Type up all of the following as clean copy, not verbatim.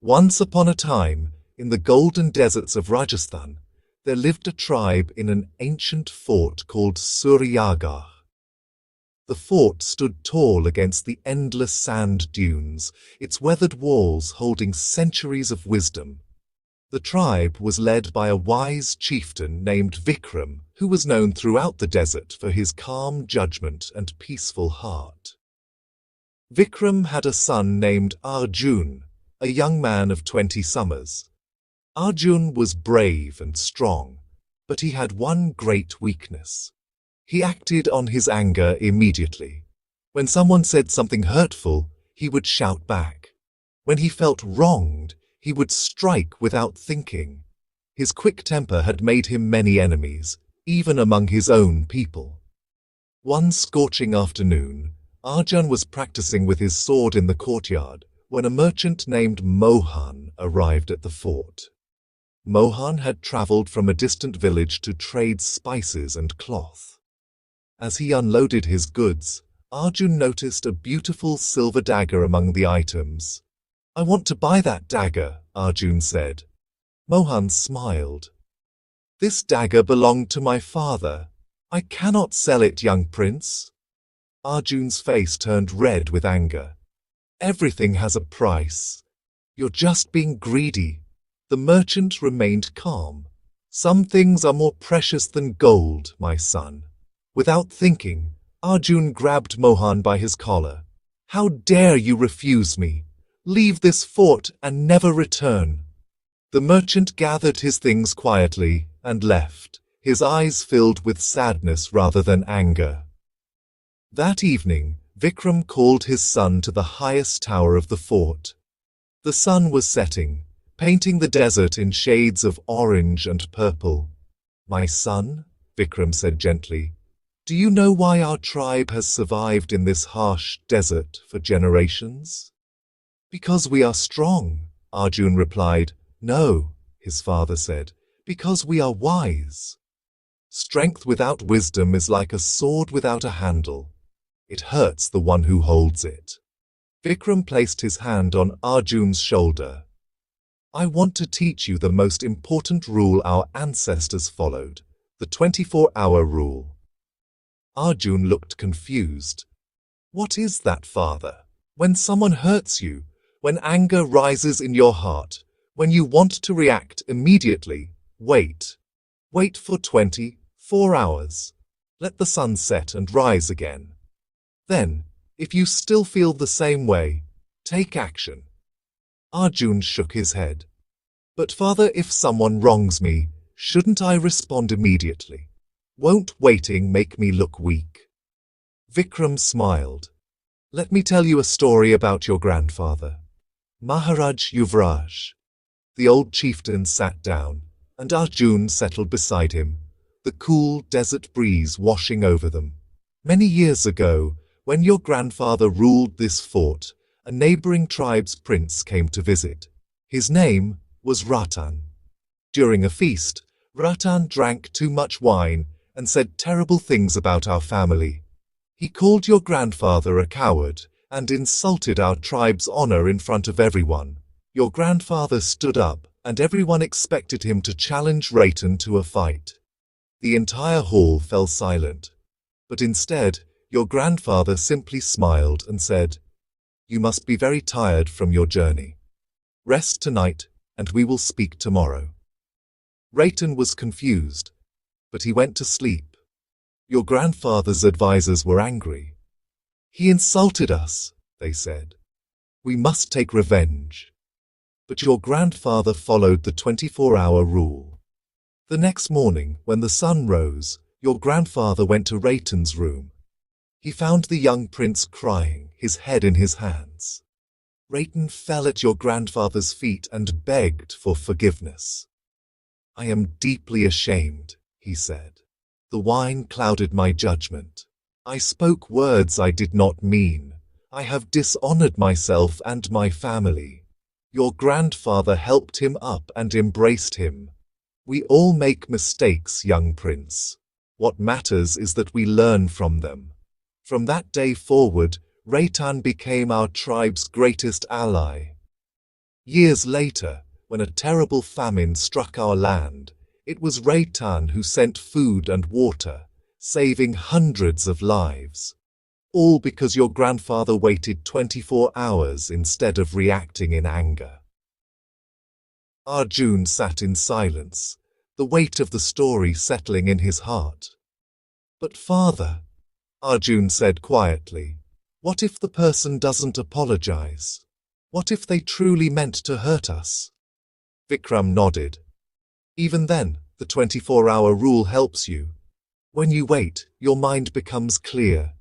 Once upon a time, in the golden deserts of Rajasthan, there lived a tribe in an ancient fort called Suryagarh. The fort stood tall against the endless sand dunes, its weathered walls holding centuries of wisdom. The tribe was led by a wise chieftain named Vikram, who was known throughout the desert for his calm judgment and peaceful heart. Vikram had a son named Arjun, a young man of 20 summers. Arjun was brave and strong, but he had one great weakness. He acted on his anger immediately. When someone said something hurtful, he would shout back. When he felt wronged, he would strike without thinking. His quick temper had made him many enemies, even among his own people. One scorching afternoon, Arjun was practicing with his sword in the courtyard when a merchant named Mohan arrived at the fort. Mohan had traveled from a distant village to trade spices and cloth. As he unloaded his goods, Arjun noticed a beautiful silver dagger among the items. "I want to buy that dagger," Arjun said. Mohan smiled. "This dagger belonged to my father. I cannot sell it, young prince." Arjun's face turned red with anger. "Everything has a price. You're just being greedy." The merchant remained calm. "Some things are more precious than gold, my son." Without thinking, Arjun grabbed Mohan by his collar. "How dare you refuse me? Leave this fort and never return." The merchant gathered his things quietly and left, his eyes filled with sadness rather than anger. That evening, Vikram called his son to the highest tower of the fort. The sun was setting, painting the desert in shades of orange and purple. "My son," Vikram said gently, "do you know why our tribe has survived in this harsh desert for generations?" "Because we are strong," Arjun replied. "No," his father said, "because we are wise. Strength without wisdom is like a sword without a handle. It hurts the one who holds it." Vikram placed his hand on Arjun's shoulder. "I want to teach you the most important rule our ancestors followed, the 24-hour rule." Arjun looked confused. "What is that, father?" "When someone hurts you, when anger rises in your heart, when you want to react immediately, wait. Wait for 24 hours. Let the sun set and rise again. Then, if you still feel the same way, take action." Arjun shook his head. "But father, if someone wrongs me, shouldn't I respond immediately? Won't waiting make me look weak?" Vikram smiled. "Let me tell you a story about your grandfather. Maharaj Yuvraj." The old chieftain sat down, and Arjun settled beside him, the cool desert breeze washing over them. "Many years ago, when your grandfather ruled this fort, a neighboring tribe's prince came to visit. His name was Ratan. During a feast, Ratan drank too much wine and said terrible things about our family. He called your grandfather a coward and insulted our tribe's honor in front of everyone. Your grandfather stood up, and everyone expected him to challenge Ratan to a fight. The entire hall fell silent. But instead, your grandfather simply smiled and said, "You must be very tired from your journey. Rest tonight, and we will speak tomorrow." Ratan was confused, but he went to sleep. Your grandfather's advisors were angry. "He insulted us," they said. "We must take revenge." But your grandfather followed the 24-hour rule. The next morning, when the sun rose, your grandfather went to Ratan's room. He found the young prince crying, his head in his hands. Ratan fell at your grandfather's feet and begged for forgiveness. "I am deeply ashamed," he said. "The wine clouded my judgment. I spoke words I did not mean. I have dishonored myself and my family." Your grandfather helped him up and embraced him. "We all make mistakes, young prince. What matters is that we learn from them." From that day forward, Ratan became our tribe's greatest ally. Years later, when a terrible famine struck our land, it was Raitan who sent food and water, saving hundreds of lives. All because your grandfather waited 24 hours instead of reacting in anger. Arjun sat in silence, the weight of the story settling in his heart. But father, Arjun said quietly, what if the person doesn't apologize? What if they truly meant to hurt us? Vikram nodded. Even then, the 24-hour rule helps you. When you wait, your mind becomes clear.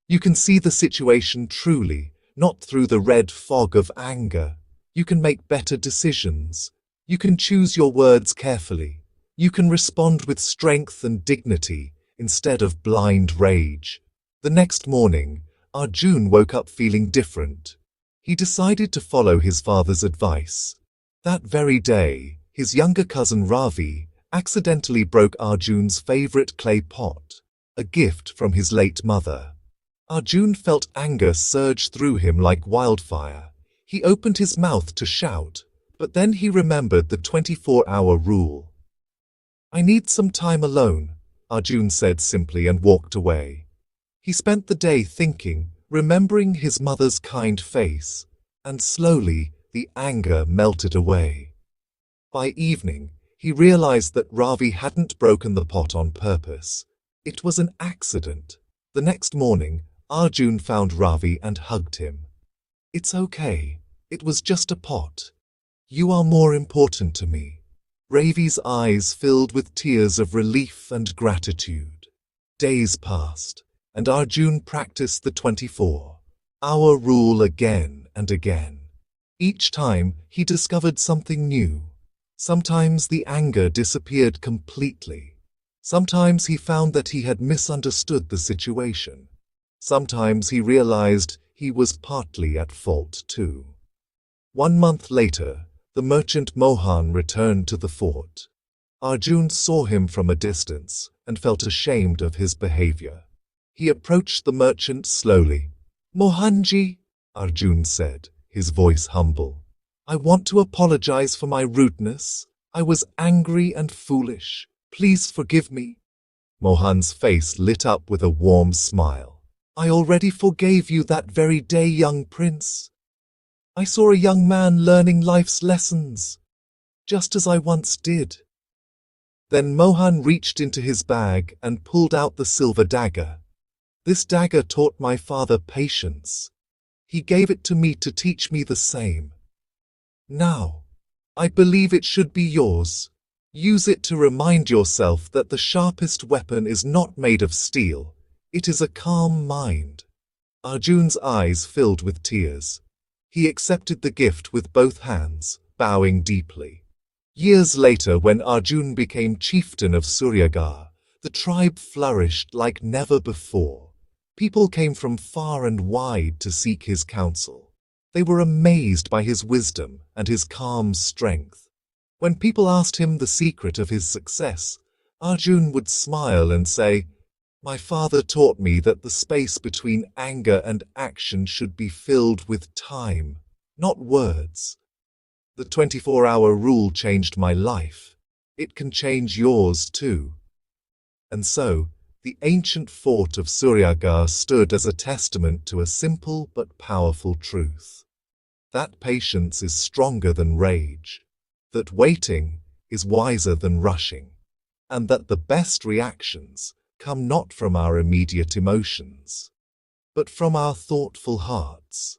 You can see the situation truly, not through the red fog of anger. You can make better decisions. You can choose your words carefully. You can respond with strength and dignity instead of blind rage. The next morning, Arjun woke up feeling different. He decided to follow his father's advice. That very day, his younger cousin Ravi accidentally broke Arjun's favorite clay pot, a gift from his late mother. Arjun felt anger surge through him like wildfire. He opened his mouth to shout, but then he remembered the 24-hour rule. I need some time alone, Arjun said simply and walked away. He spent the day thinking, remembering his mother's kind face, and slowly the anger melted away. By evening, he realized that Ravi hadn't broken the pot on purpose. It was an accident. The next morning, Arjun found Ravi and hugged him. It's okay. It was just a pot. You are more important to me. Ravi's eyes filled with tears of relief and gratitude. Days passed, and Arjun practiced the 24-hour rule again and again. Each time, he discovered something new. Sometimes the anger disappeared completely. Sometimes he found that he had misunderstood the situation. Sometimes he realized he was partly at fault too. 1 month later, the merchant Mohan returned to the fort. Arjun saw him from a distance and felt ashamed of his behavior. He approached the merchant slowly. Mohanji, Arjun said, his voice humble. I want to apologize for my rudeness. I was angry and foolish. Please forgive me. Mohan's face lit up with a warm smile. I already forgave you that very day, young prince. I saw a young man learning life's lessons, just as I once did. Then Mohan reached into his bag and pulled out the silver dagger. This dagger taught my father patience. He gave it to me to teach me the same. Now, I believe it should be yours. Use it to remind yourself that the sharpest weapon is not made of steel. It is a calm mind. Arjun's eyes filled with tears. He accepted the gift with both hands, bowing deeply. Years later, when Arjun became chieftain of Suryagarh, the tribe flourished like never before. People came from far and wide to seek his counsel. They were amazed by his wisdom and his calm strength. When people asked him the secret of his success, Arjun would smile and say, My father taught me that the space between anger and action should be filled with time, not words. The 24-hour rule changed my life. It can change yours too. And so, the ancient fort of Suryagarh stood as a testament to a simple but powerful truth. That patience is stronger than rage, that waiting is wiser than rushing, and that the best reactions come not from our immediate emotions, but from our thoughtful hearts.